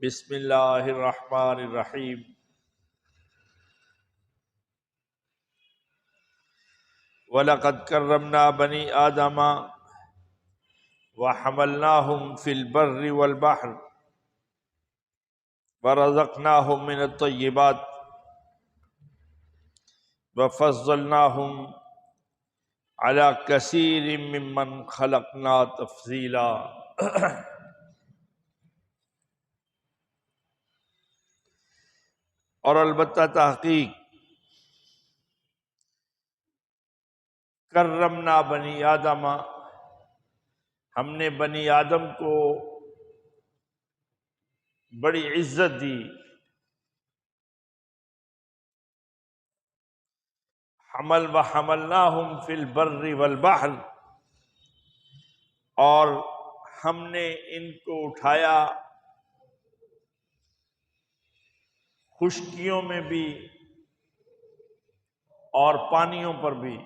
بسم اللہ الرحمن الرحیم۔ وَلَقَدْ كَرَّمْنَا بَنِي آدَمَ وَحَمَلْنَاهُمْ فِي الْبَرِّ وَالْبَحْرِ وَرَزَقْنَاهُمْ مِنَ الطَّيِّبَاتِ وَفَضَّلْنَاهُمْ عَلَى كَثِيرٍ مِّمَّنْ خَلَقْنَا تَفْضِيلًا۔ اور البتہ تحقیق کرمنا بنی آدم، ہم نے بنی آدم کو بڑی عزت دی۔ حملناہم فی البر والبحر، اور ہم نے ان کو اٹھایا خشکیوں میں بھی اور پانیوں پر بھی۔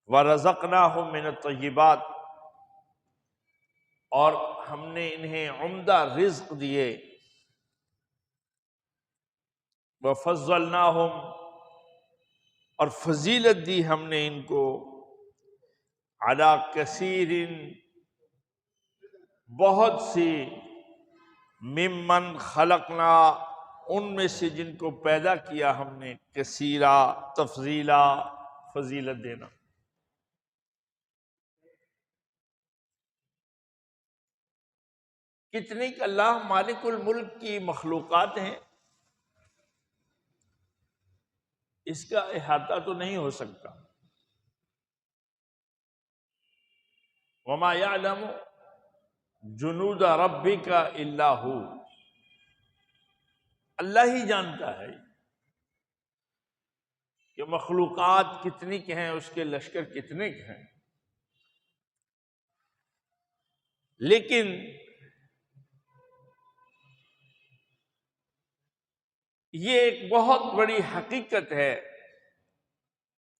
وَرَزَقْنَاهُم مِّنَ الطَّيِّبَاتِ، اور ہم نے انہیں عمدہ رزق دیے۔ وَفَضَّلْنَاهُمْ، اور فضیلت دی ہم نے ان کو، عَلَى كَثِيرٍ، بہت سی، ممن خلقنا، ان میں سے جن کو پیدا کیا ہم نے، کثیرا، تفضیلا، فضیلت دینا۔ کتنی کہ اللہ مالک الملک کی مخلوقات ہیں، اس کا احاطہ تو نہیں ہو سکتا۔ وما یعلم جنود ربک الا ہو، اللہ ہی جانتا ہے کہ مخلوقات کتنی کے ہیں، اس کے لشکر کتنے کے ہیں۔ لیکن یہ ایک بہت بڑی حقیقت ہے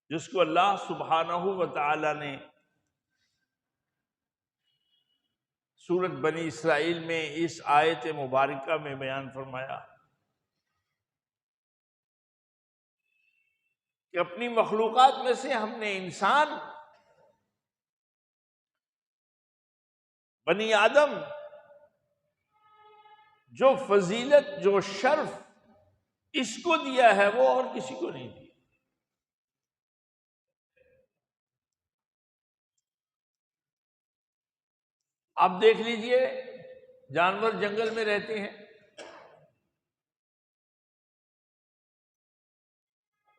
جس کو اللہ سبحانہ و تعالی نے سورۃ بنی اسرائیل میں اس آیت مبارکہ میں بیان فرمایا کہ اپنی مخلوقات میں سے ہم نے انسان، بنی آدم، جو فضیلت، جو شرف اس کو دیا ہے وہ اور کسی کو نہیں دیا۔ آپ دیکھ لیجئے، جانور جنگل میں رہتے ہیں،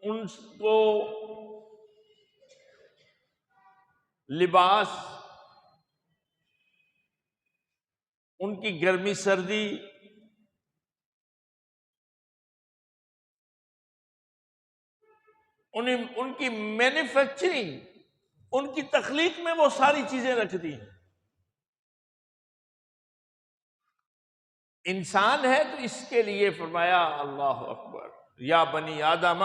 ان کو لباس، ان کی گرمی سردی، ان کی مینوفیکچرنگ، ان کی تخلیق میں وہ ساری چیزیں رکھ دی ہیں۔ انسان ہے تو اس کے لیے فرمایا اللہ اکبر، یا بنی آدم،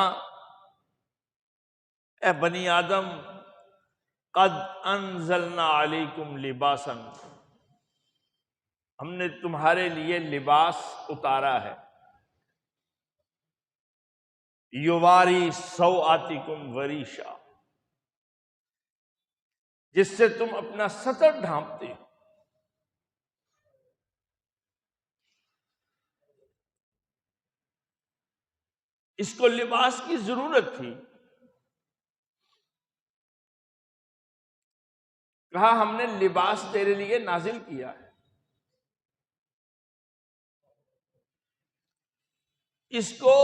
اے بنی آدم، قد انزلنا علیکم لباسا، ہم نے تمہارے لیے لباس اتارا ہے، یواری سوآتکم وریشا، جس سے تم اپنا ستر ڈھانپتے ہو۔ اس کو لباس کی ضرورت تھی، کہا ہم نے لباس تیرے لیے نازل کیا ہے۔ اس کو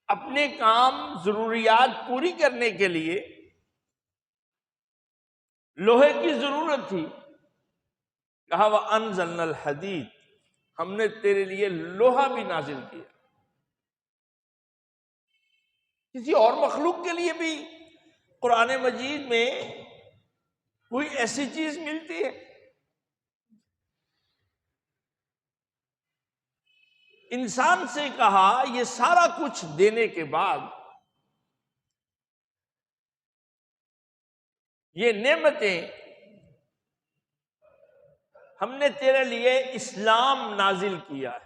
اپنے کام، ضروریات پوری کرنے کے لیے لوہے کی ضرورت تھی، کہا وَأَنزَلْنَا الْحَدِيدَ، ہم نے تیرے لیے لوہا بھی نازل کیا۔ کسی اور مخلوق کے لیے بھی قرآن مجید میں کوئی ایسی چیز ملتی ہے؟ انسان سے کہا یہ سارا کچھ دینے کے بعد یہ نعمتیں ہم نے تیرے لیے اسلام نازل کیا ہے،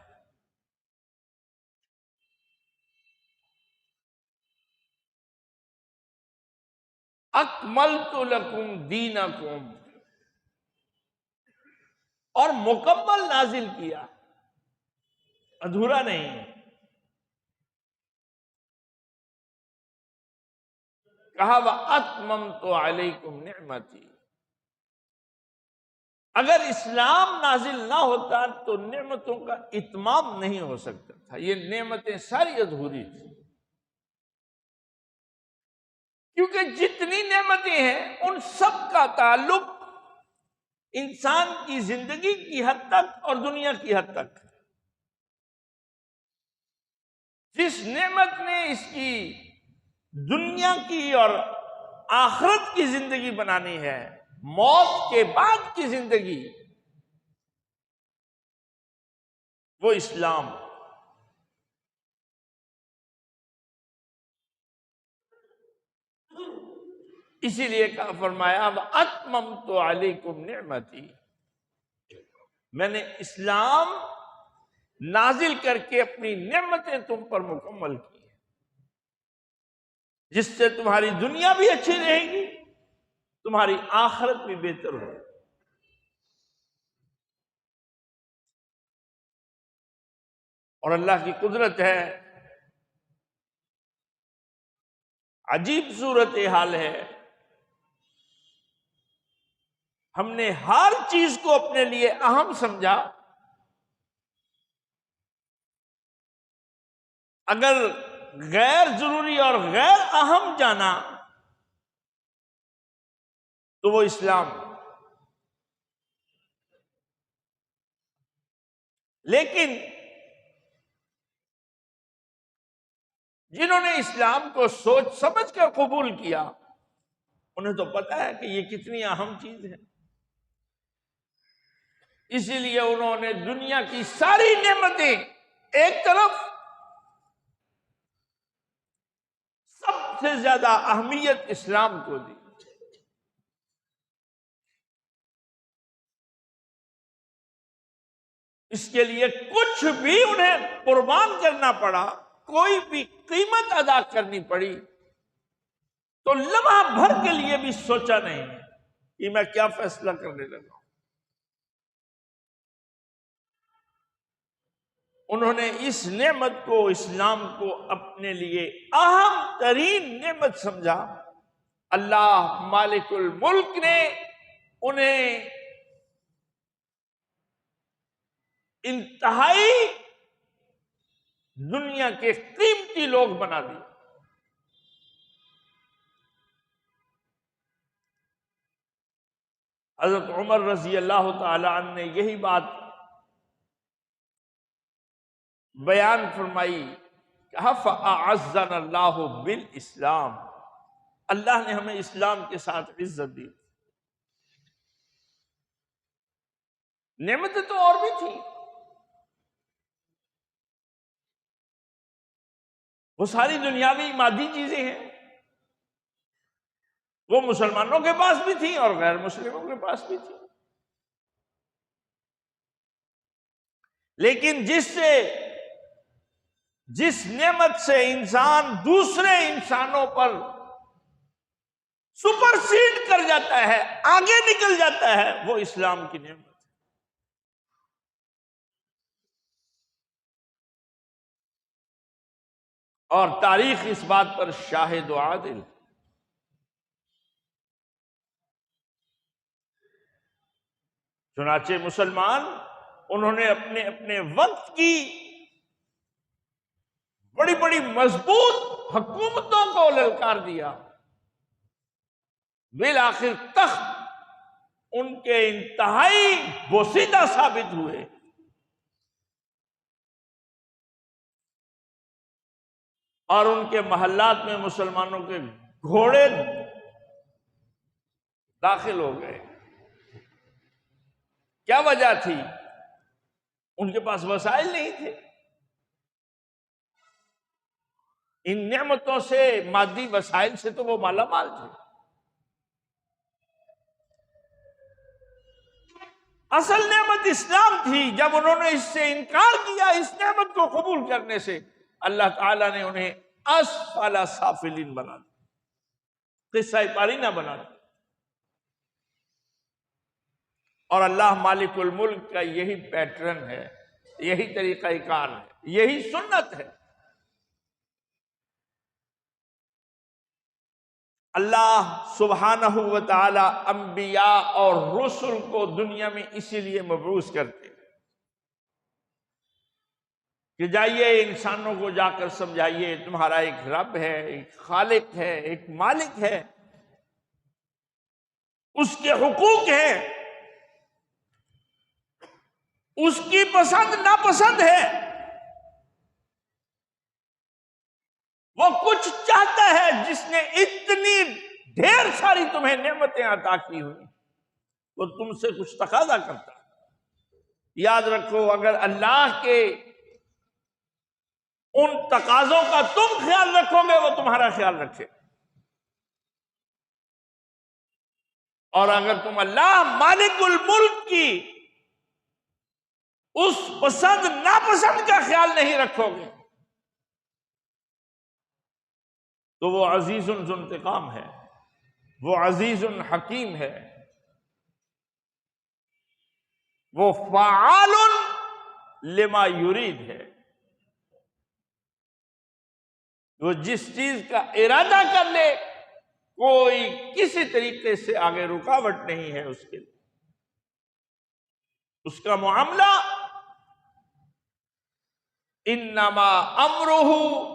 اکملت لکم دینکم، اور مکمل نازل کیا، ادھورا نہیں ہے۔ کہا وَأَتْمَمْتُ عَلَيْكُمْ نِعْمَتِي، اگر اسلام نازل نہ ہوتا تو نعمتوں کا اتمام نہیں ہو سکتا تھا، یہ نعمتیں ساری ادھوری تھی، کیونکہ جتنی نعمتیں ہیں ان سب کا تعلق انسان کی زندگی کی حد تک اور دنیا کی حد تک۔ جس نعمت نے اس کی دنیا کی اور آخرت کی زندگی بنانی ہے، موت کے بعد کی زندگی، وہ اسلام۔ اسی لیے کہا، فرمایا وَأَتْمَمْتُ عَلَيْكُمْ نِعْمَتِي، میں نے اسلام نازل کر کے اپنی نعمتیں تم پر مکمل کی ہیں، جس سے تمہاری دنیا بھی اچھی رہے گی، تمہاری آخرت بھی بہتر ہوگی۔ اور اللہ کی قدرت ہے، عجیب صورتحال ہے، ہم نے ہر چیز کو اپنے لیے اہم سمجھا، اگر غیر ضروری اور غیر اہم جانا تو وہ اسلام۔ لیکن جنہوں نے اسلام کو سوچ سمجھ کر قبول کیا، انہیں تو پتہ ہے کہ یہ کتنی اہم چیز ہے، اسی لیے انہوں نے دنیا کی ساری نعمتیں ایک طرف، سب سے زیادہ اہمیت اسلام کو دی۔ اس کے لیے کچھ بھی انہیں قربان کرنا پڑا، کوئی بھی قیمت ادا کرنی پڑی، تو لمحہ بھر کے لیے بھی سوچا نہیں کہ میں کیا فیصلہ کرنے لگا۔ انہوں نے اس نعمت کو، اسلام کو اپنے لیے اہم ترین نعمت سمجھا۔ اللہ مالک الملک نے انہیں انتہائی دنیا کے قیمتی لوگ بنا دیے۔ حضرت عمر رضی اللہ تعالی عنہ نے یہی بات بیان فرمائی، کہا فَأَعَزَّنَا اللَّهُ بِالْإِسْلَامِ، اللہ نے ہمیں اسلام کے ساتھ عزت دی۔ نعمتیں تو اور بھی تھیں، وہ ساری دنیاوی مادی چیزیں ہیں، وہ مسلمانوں کے پاس بھی تھیں اور غیر مسلموں کے پاس بھی تھیں، لیکن جس نعمت سے انسان دوسرے انسانوں پر سپرسیڈ کر جاتا ہے، آگے نکل جاتا ہے، وہ اسلام کی نعمت ہے۔ اور تاریخ اس بات پر شاہد و عادل۔ چنانچہ مسلمان، انہوں نے اپنے اپنے وقت کی بڑی بڑی مضبوط حکومتوں کو للکار دیا، بالآخر تخت ان کے انتہائی بوسیدہ ثابت ہوئے۔ اور ان کے محلات میں مسلمانوں کے گھوڑے داخل ہو گئے۔ کیا وجہ تھی؟ ان کے پاس وسائل نہیں تھے، ان نعمتوں سے، مادی وسائل سے تو وہ مالا مال تھے، اصل نعمت اسلام تھی، جب انہوں نے اس سے انکار کیا، اس نعمت کو قبول کرنے سے، اللہ تعالیٰ نے انہیں اسفل سافلین بنا دیا، قصہ پارینہ بنا دیا۔ اور اللہ مالک الملک کا یہی پیٹرن ہے، یہی طریقہ کار ہے، یہی سنت ہے۔ اللہ سبحانہ و تعالی انبیاء اور رسل کو دنیا میں اسی لیے مبعوث کرتے ہیں کہ جائیے انسانوں کو جا کر سمجھائیے تمہارا ایک رب ہے، ایک خالق ہے، ایک مالک ہے، اس کے حقوق ہیں، اس کی پسند ناپسند ہے، وہ کچھ چاہتا ہے جس نے اتنی ڈھیر ساری تمہیں نعمتیں عطا کی ہوئی، وہ تم سے کچھ تقاضا کرتا ہے۔ یاد رکھو، اگر اللہ کے ان تقاضوں کا تم خیال رکھو گے، وہ تمہارا خیال رکھے، اور اگر تم اللہ مالک الملک کی اس پسند ناپسند کا خیال نہیں رکھو گے تو وہ عزیز ذو انتقام ہے، وہ عزیز حکیم ہے، وہ فعال لما یرید ہے، وہ جس چیز کا ارادہ کر لے کوئی کسی طریقے سے آگے رکاوٹ نہیں ہے اس کے لیے، اس کا معاملہ انما امرہ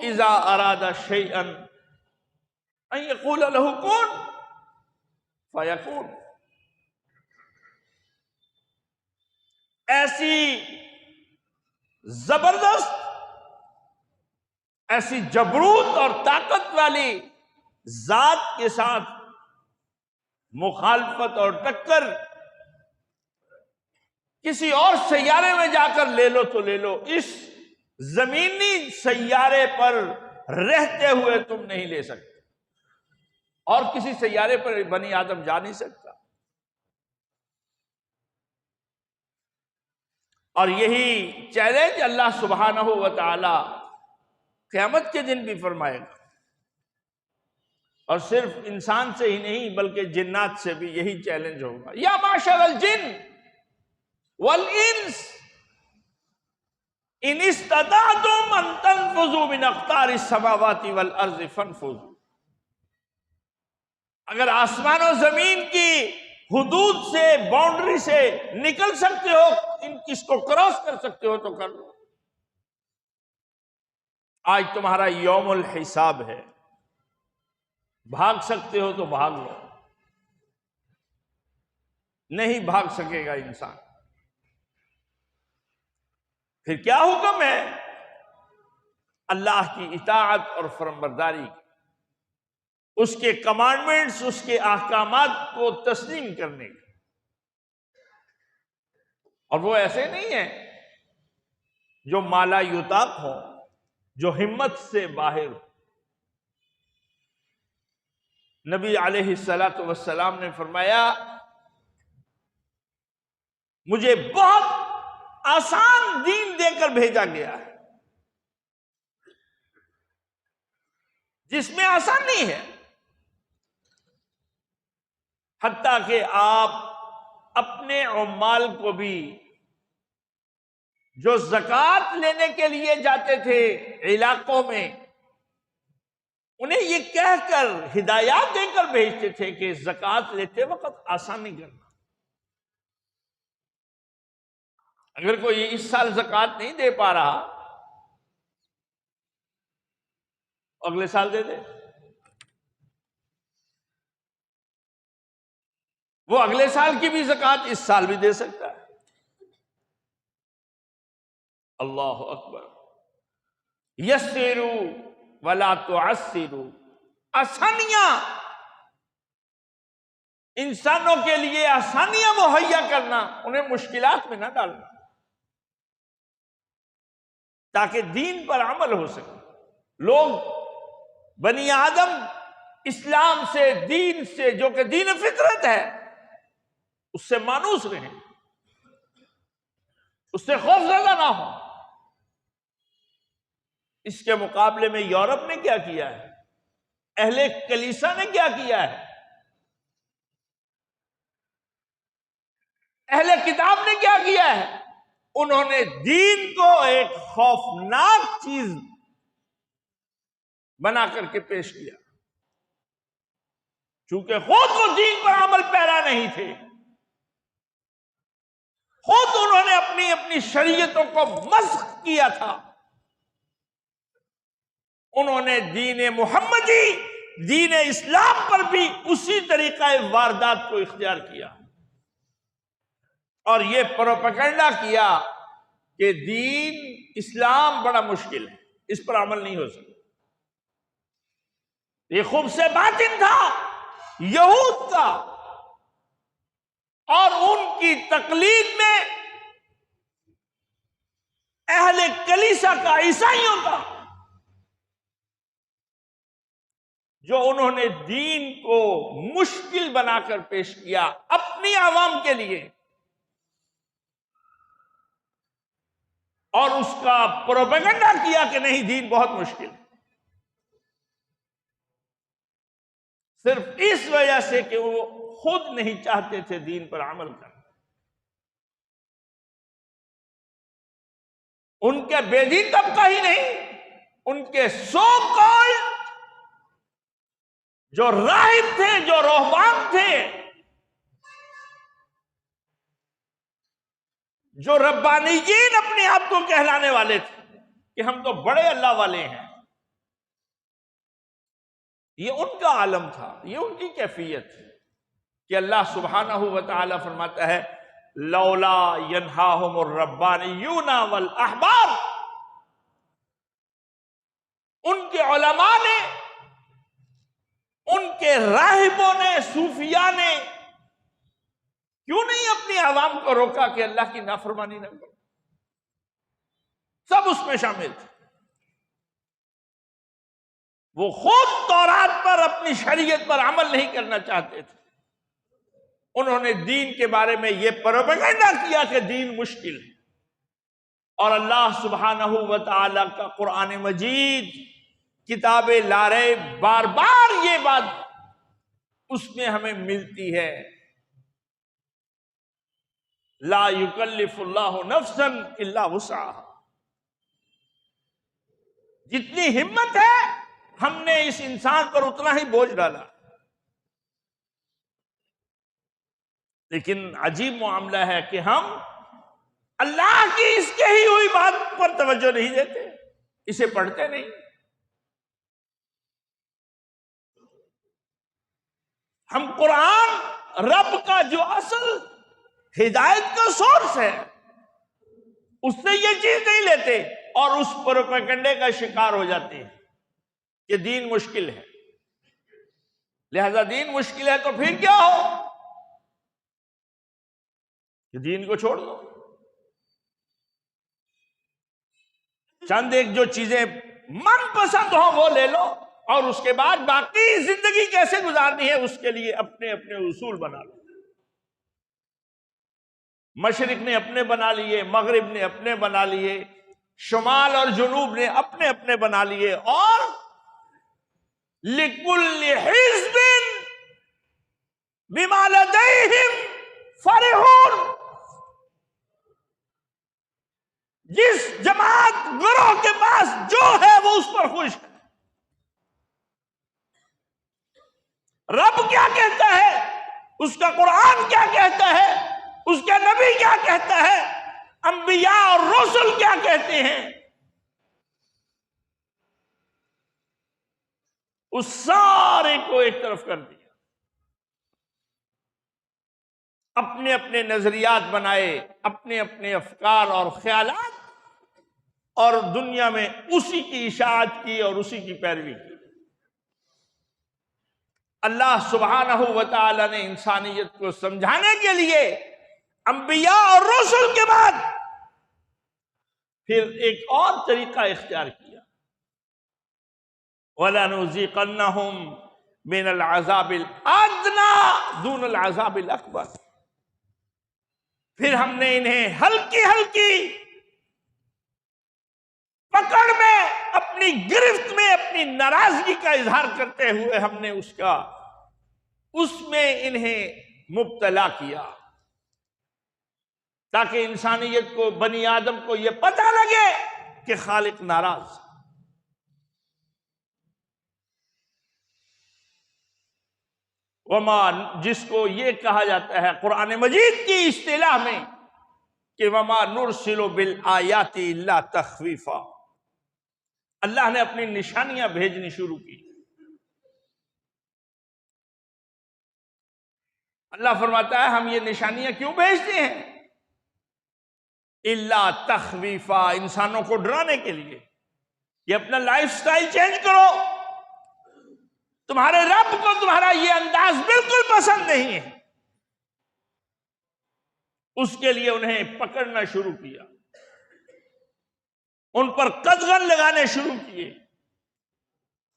اذا اراد شیئا ان یقول له کن فیکون۔ ایسی زبردست، ایسی جبروت اور طاقت والی ذات کے ساتھ مخالفت اور ٹکر کسی اور سیارے میں جا کر لے لو تو لے لو، اس زمینی سیارے پر رہتے ہوئے تم نہیں لے سکتے، اور کسی سیارے پر بنی آدم جا نہیں سکتا۔ اور یہی چیلنج اللہ سبحانہ و تعالی قیامت کے دن بھی فرمائے گا، اور صرف انسان سے ہی نہیں بلکہ جنات سے بھی یہی چیلنج ہوگا۔ یا معشر الجن والانس ان استطعتم ان تنفذوا من اقطار السماوات والارض فانفذوا۔ اگر آسمان و زمین کی حدود سے، باؤنڈری سے نکل سکتے ہو، ان کس کو کراس کر سکتے ہو تو کر لو۔ آج تمہارا یوم الحساب ہے، بھاگ سکتے ہو تو بھاگ لو، نہیں بھاگ سکے گا انسان۔ پھر کیا حکم ہے؟ اللہ کی اطاعت اور فرمانبرداری کی، اس کے کمانڈمنٹس، اس کے احکامات کو تسلیم کرنے کی۔ اور وہ ایسے نہیں ہیں جو مالا یطاق ہو، جو ہمت سے باہر ہو۔ نبی علیہ السلام نے فرمایا مجھے بہت آسان دین دے کر بھیجا گیا ہے، جس میں آسانی ہے، حتیٰ کہ آپ اپنے عمال کو بھی جو زکوٰۃ لینے کے لیے جاتے تھے علاقوں میں، انہیں یہ کہہ کر ہدایات دے کر بھیجتے تھے کہ زکوٰۃ لیتے وقت آسانی کرنا۔ اگر کوئی اس سال زکوٰۃ نہیں دے پا رہا، اگلے سال دے دے، وہ اگلے سال کی بھی زکوٰۃ اس سال بھی دے سکتا ہے۔ اللہ اکبر۔ یسروا ولا تعسروا، آسانیاں، انسانوں کے لیے آسانیاں مہیا کرنا، انہیں مشکلات میں نہ ڈالنا، تاکہ دین پر عمل ہو سکے۔ لوگ بنی آدم اسلام سے، دین سے، جو کہ دین فطرت ہے، اس سے مانوس رہیں، اس سے خوف زدہ نہ ہو۔ اس کے مقابلے میں یورپ نے کیا کیا ہے؟ اہل کلیسا نے کیا کیا ہے؟ اہل کتاب نے کیا کیا ہے؟ انہوں نے دین کو ایک خوفناک چیز بنا کر کے پیش کیا، چونکہ خود وہ دین پر عمل پیرا نہیں تھے، خود انہوں نے اپنی اپنی شریعتوں کو مسخ کیا تھا۔ انہوں نے دین محمدی، دین اسلام پر بھی اسی طریقہ واردات کو اختیار کیا اور یہ پروپیگنڈا کیا کہ دین اسلام بڑا مشکل ہے، اس پر عمل نہیں ہو سکتا۔ یہ خوب سے باطن تھا یہود کا، اور ان کی تقلید میں اہل کلیسا کا، عیسائیوں کا، جو انہوں نے دین کو مشکل بنا کر پیش کیا اپنی عوام کے لیے، اور اس کا پروپیگنڈا کیا کہ نہیں دین بہت مشکل ہے، صرف اس وجہ سے کہ وہ خود نہیں چاہتے تھے دین پر عمل کرنا۔ ان کے بے دین طبقہ ہی نہیں، ان کے سو کالڈ جو راہب تھے، جو رہبان تھے، جو ربانیین اپنے آپ کو کہلانے والے تھے کہ ہم تو بڑے اللہ والے ہیں، یہ ان کا عالم تھا، یہ ان کی کیفیت تھی کہ اللہ سبحانہ و تعالی فرماتا ہے لولا ینہاہم الربانیون والاحبار، ان کے علماء نے، ان کے راہبوں نے، صوفیاء نے کیوں نہیں اپنی عوام کو روکا کہ اللہ کی نافرمانی نہ کرو؟ سب اس میں شامل تھے۔ وہ خود تورات پر، اپنی شریعت پر عمل نہیں کرنا چاہتے تھے، انہوں نے دین کے بارے میں یہ پروپیگنڈا کیا کہ دین مشکل ہے، اور اللہ سبحانہ و تعالی کا قرآن مجید، کتاب لا ریب، بار بار یہ بات اس میں ہمیں ملتی ہے، لا یکلف اللہ نفسا الا وسعہا، جتنی ہمت ہے ہم نے اس انسان پر اتنا ہی بوجھ ڈالا۔ لیکن عجیب معاملہ ہے کہ ہم اللہ کی اس کہی ہوئی بات پر توجہ نہیں دیتے، اسے پڑھتے نہیں۔ ہم قرآن، رب کا جو اصل ہدایت کا سورس ہے، اس سے یہ چیز نہیں لیتے اور اس پروپیگنڈے کا شکار ہو جاتے ہیں کہ دین مشکل ہے، لہذا دین مشکل ہے تو پھر کیا ہو کہ دین کو چھوڑ دو۔ چند ایک جو چیزیں من پسند ہوں وہ لے لو، اور اس کے بعد باقی زندگی کیسے گزارنی ہے اس کے لیے اپنے اپنے اصول بنا لو۔ مشرق نے اپنے بنا لیے، مغرب نے اپنے بنا لیے، شمال اور جنوب نے اپنے اپنے بنا لیے، اور لِكُلِّ حِزْبٍ بِمَا لَدَيْهِمْ فَرِحُونَ، جس جماعت گروہ کے پاس جو ہے وہ اس پر خوش ہے۔ رب کیا کہتا ہے، اس کا قرآن کیا کہتا ہے، اس کا نبی کیا کہتا ہے، انبیاء اور رسل کیا کہتے ہیں، اس سارے کو ایک طرف کر دیا، اپنے اپنے نظریات بنائے، اپنے اپنے افکار اور خیالات، اور دنیا میں اسی کی اشاعت کی اور اسی کی پیروی کی۔ اللہ سبحانہ و تعالی نے انسانیت کو سمجھانے کے لیے انبیاء اور رسل کے بعد پھر ایک اور طریقہ اختیار کیا، وَلَنُذِيقَنَّهُمْ مِنَ الْعَذَابِ الْأَدْنَى دُونَ الْعَذَابِ الْأَكْبَرِ، پھر ہم نے انہیں ہلکی ہلکی پکڑ میں، اپنی گرفت میں، اپنی ناراضگی کا اظہار کرتے ہوئے ہم نے اس میں انہیں مبتلا کیا، تاکہ انسانیت کو، بنی آدم کو یہ پتہ لگے کہ خالق ناراض۔ وما، جس کو یہ کہا جاتا ہے قرآن مجید کی اصطلاح میں کہ وما نرسل بالآیات الا تخویفا، اللہ نے اپنی نشانیاں بھیجنی شروع کی۔ اللہ فرماتا ہے ہم یہ نشانیاں کیوں بھیجتے ہیں؟ الا تخویفا، انسانوں کو ڈرانے کے لیے، یہ اپنا لائف سٹائل چینج کرو، تمہارے رب کو تمہارا یہ انداز بالکل پسند نہیں ہے۔ اس کے لیے انہیں پکڑنا شروع کیا، ان پر قدغن لگانے شروع کیے،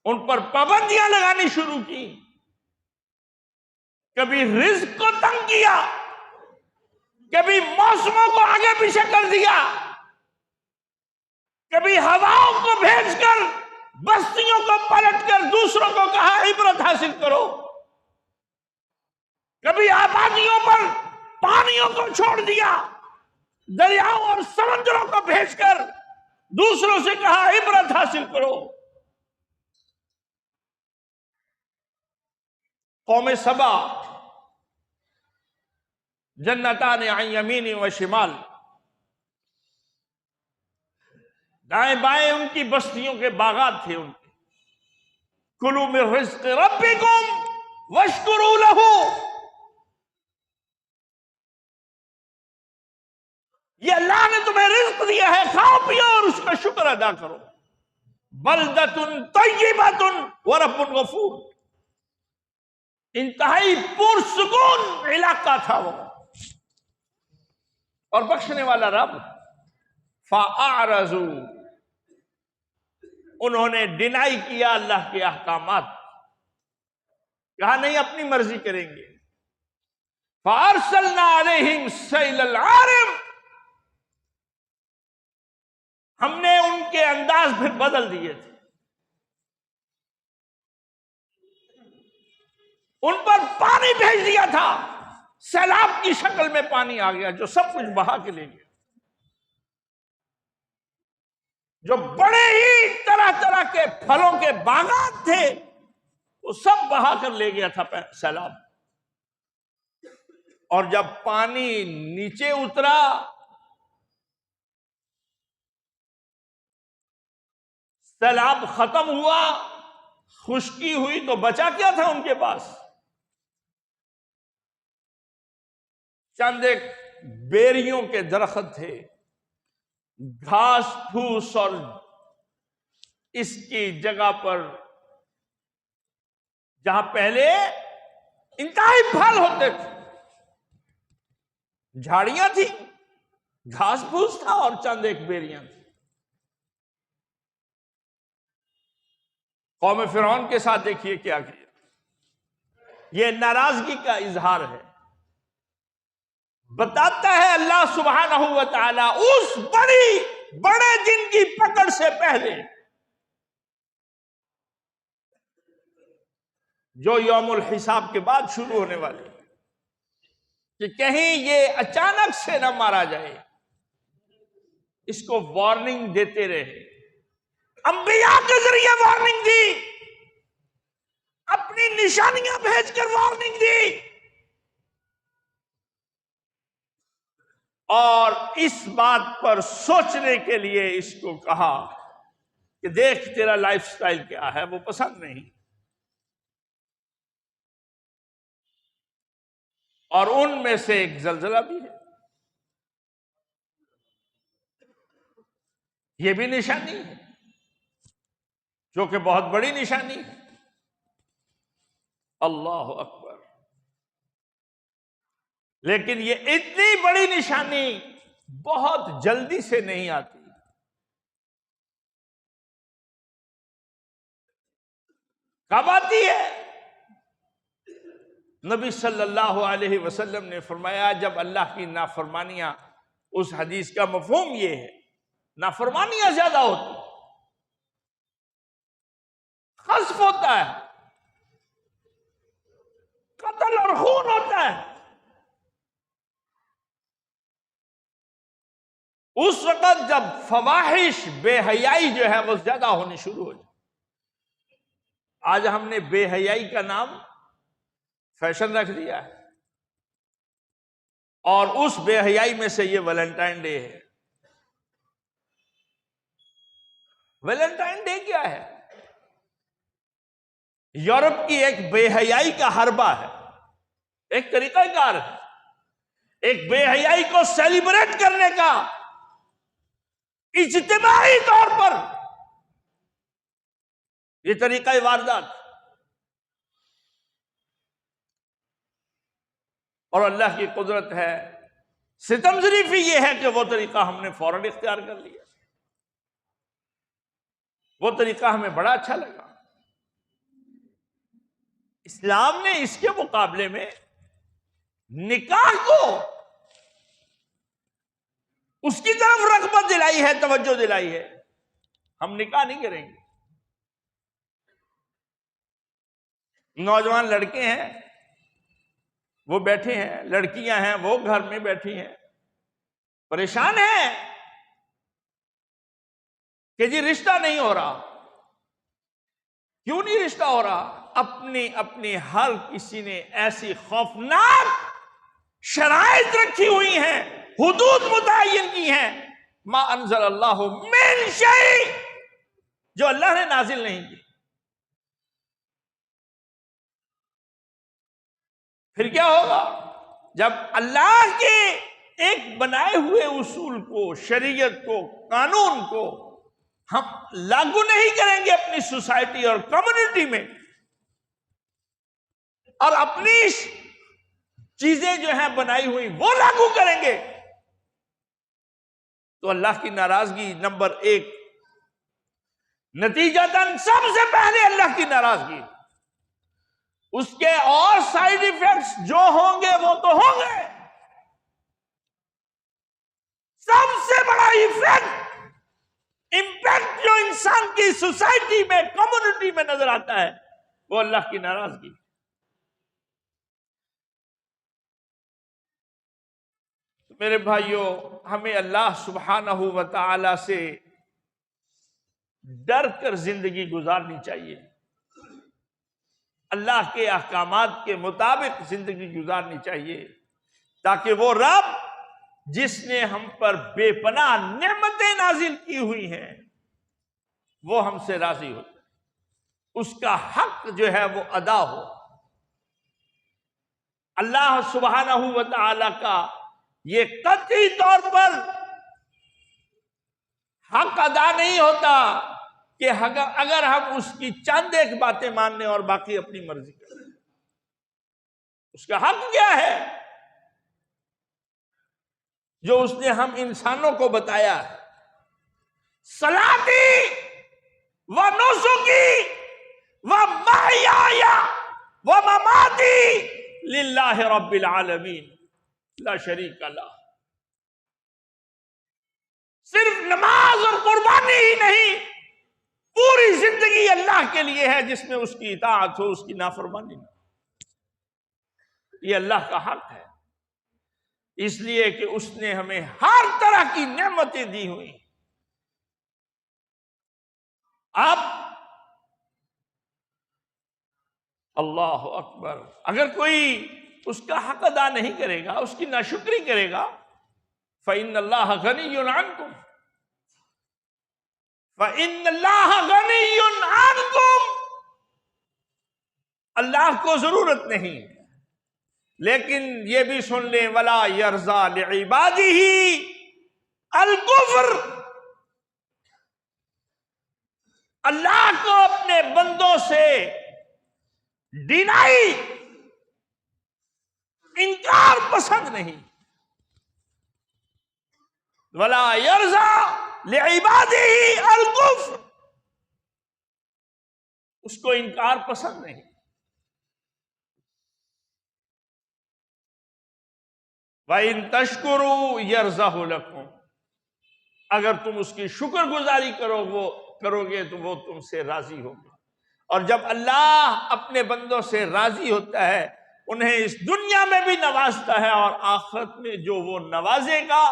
ان پر پابندیاں لگانی شروع کی، کبھی رزق کو تنگ کیا، کبھی موسموں کو آگے پیچھے کر دیا، کبھی ہواؤں کو بھیج کر بستیوں کو پلٹ کر دوسروں کو کہا عبرت حاصل کرو، کبھی آبادیوں پر پانیوں کو چھوڑ دیا، دریاؤں اور سمندروں کو بھیج کر دوسروں سے کہا عبرت حاصل کرو۔ قوم سبا، جنتان عن یمین و شمال، دائیں بائیں ان کی بستیوں کے باغات تھے، ان کے کلوا من رزق ربکم واشکروا لہ، یہ اللہ نے تمہیں رزق دیا ہے، کھاؤ پیو اور اس کا شکر ادا کرو۔ بلدۃ طیبۃ ورب غفور، انتہائی پرسکون علاقہ تھا وہ، اور بخشنے والا رب۔ فَأَعْرَضُوا، انہوں نے ڈینائی کیا اللہ کے احکامات، کہا نہیں اپنی مرضی کریں گے۔ فَأَرْسَلْنَا عَلَيْهِمْ سَيْلَ الْعَارِمِ، ہم نے ان کے انداز پھر بدل دیے تھے، ان پر پانی بھیج دیا تھا، سیلاب کی شکل میں پانی آ گیا جو سب کچھ بہا کے لے گیا، جو بڑے ہی طرح طرح کے پھلوں کے باغات تھے وہ سب بہا کر لے گیا تھا سیلاب۔ اور جب پانی نیچے اترا، سیلاب ختم ہوا، خشکی ہوئی، تو بچا کیا تھا ان کے پاس؟ چند ایک بیریوں کے درخت تھے، گھاس پھوس، اور اس کی جگہ پر جہاں پہلے انتہائی پھل ہوتے تھے، جھاڑیاں تھی، گھاس پھوس تھا اور چند ایک بیریاں تھی۔ قوم فرعون کے ساتھ دیکھیے کیا کیا، یہ ناراضگی کا اظہار ہے۔ بتاتا ہے اللہ سبحانہ و تعالی اس بڑے دن کی پکڑ سے پہلے، جو یوم الحساب کے بعد شروع ہونے والے، کہ کہیں یہ اچانک سے نہ مارا جائے، اس کو وارننگ دیتے رہے، انبیاء کے ذریعے وارننگ دی، اپنی نشانیاں بھیج کر وارننگ دی، اور اس بات پر سوچنے کے لیے اس کو کہا کہ دیکھ تیرا لائف سٹائل کیا ہے، وہ پسند نہیں۔ اور ان میں سے ایک زلزلہ بھی ہے، یہ بھی نشانی ہے، جو کہ بہت بڑی نشانی ہے۔ اللہ اکبر۔ لیکن یہ اتنی بڑی نشانی بہت جلدی سے نہیں آتی، کب آتی ہے؟ نبی صلی اللہ علیہ وسلم نے فرمایا جب اللہ کی نافرمانیاں، اس حدیث کا مفہوم یہ ہے نافرمانیاں زیادہ ہوتی، قذف ہوتا ہے، قتل اور خون ہوتا ہے، اس وقت جب فواحش، بے حیائی جو ہے وہ زیادہ ہونی شروع ہو جائے۔ آج ہم نے بے حیائی کا نام فیشن رکھ دیا ہے، اور اس بے حیائی میں سے یہ ویلنٹائن ڈے ہے۔ ویلنٹائن ڈے کیا ہے؟ یورپ کی ایک بے حیائی کا حربہ ہے، ایک طریقہ کار ہے، ایک بے حیائی کو سیلیبریٹ کرنے کا اجتماعی طور پر یہ طریقہ واردات، اور اللہ کی قدرت ہے، ستم ظریفی یہ ہے کہ وہ طریقہ ہم نے فوراً اختیار کر لیا، وہ طریقہ ہمیں بڑا اچھا لگا۔ اسلام نے اس کے مقابلے میں نکاح کو اس کی طرف رغبت دلائی ہے، توجہ دلائی ہے، ہم نکاح نہیں کریں گے۔ نوجوان لڑکے ہیں وہ بیٹھے ہیں، لڑکیاں ہیں وہ گھر میں بیٹھی ہیں، پریشان ہیں کہ جی رشتہ نہیں ہو رہا۔ کیوں نہیں رشتہ ہو رہا؟ اپنی ہر کسی نے ایسی خوفناک شرائط رکھی ہوئی ہیں، حدود متعین کی ہیں، ما انزل اللہ من شیء، جو اللہ نے نازل نہیں کی۔ پھر کیا ہوگا جب اللہ کے ایک بنائے ہوئے اصول کو، شریعت کو، قانون کو ہم لاگو نہیں کریں گے اپنی سوسائٹی اور کمیونٹی میں، اور اپنی چیزیں جو ہیں بنائی ہوئی وہ لاگو کریں گے، تو اللہ کی ناراضگی نمبر 1، نتیجتاً سب سے پہلے اللہ کی ناراضگی، اس کے اور سائیڈ ایفیکٹس جو ہوں گے وہ تو ہوں گے۔ سب سے بڑا امپیکٹ جو انسان کی سوسائٹی میں، کمیونٹی میں نظر آتا ہے وہ اللہ کی ناراضگی۔ میرے بھائیوں، ہمیں اللہ سبحانہ و تعالی سے ڈر کر زندگی گزارنی چاہیے، اللہ کے احکامات کے مطابق زندگی گزارنی چاہیے، تاکہ وہ رب جس نے ہم پر بے پناہ نعمتیں نازل کی ہوئی ہیں وہ ہم سے راضی ہو، اس کا حق جو ہے وہ ادا ہو۔ اللہ سبحانہ و تعالی کا یہ قطعی طور پر حق ادا نہیں ہوتا کہ اگر ہم اس کی چند ایک باتیں ماننے اور باقی اپنی مرضی کریں۔ اس کا حق کیا ہے جو اس نے ہم انسانوں کو بتایا ہے؟ صلاتی و نسکی و محیای و مماتی للہ رب العالمین لا شریک لہ۔ صرف نماز اور قربانی ہی نہیں، پوری زندگی اللہ کے لیے ہے، جس میں اس کی اطاعت ہو، اس کی نافرمانی نہ۔ یہ اللہ کا حق ہے، اس لیے کہ اس نے ہمیں ہر طرح کی نعمتیں دی ہوئی۔ اب اللہ اکبر، اگر کوئی اس کا حق ادا نہیں کرے گا، اس کی ناشکری کرے گا، فإن اللہ غنی عنکم، فإن اللہ غنی عنکم، اللہ کو ضرورت نہیں۔ لیکن یہ بھی سن لیں، ولا یرضی لعبادہ الکفر، اللہ کو اپنے بندوں سے ڈینائی، انکار پسند نہیں۔ ولا یرضی لعبادہ الکفر، اس کو انکار پسند نہیں۔ وَإِن تَشْكُرُوا يَرْضَهُ لَكُمْ، اگر تم اس کی شکر گزاری کرو گے تو وہ تم سے راضی ہوگا۔ اور جب اللہ اپنے بندوں سے راضی ہوتا ہے انہیں اس دنیا میں بھی نوازتا ہے، اور آخرت میں جو وہ نوازے گا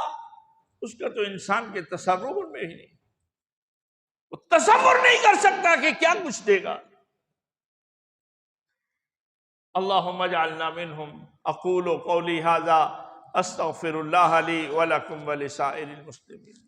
اس کا تو انسان کے تصور میں ہی نہیں، وہ تصور نہیں کر سکتا کہ کیا کچھ دے گا۔ اللہم اجعلنا منہم۔ اقول قولی ھذا استغفر اللہ لی ولکم ولسائر المسلمین۔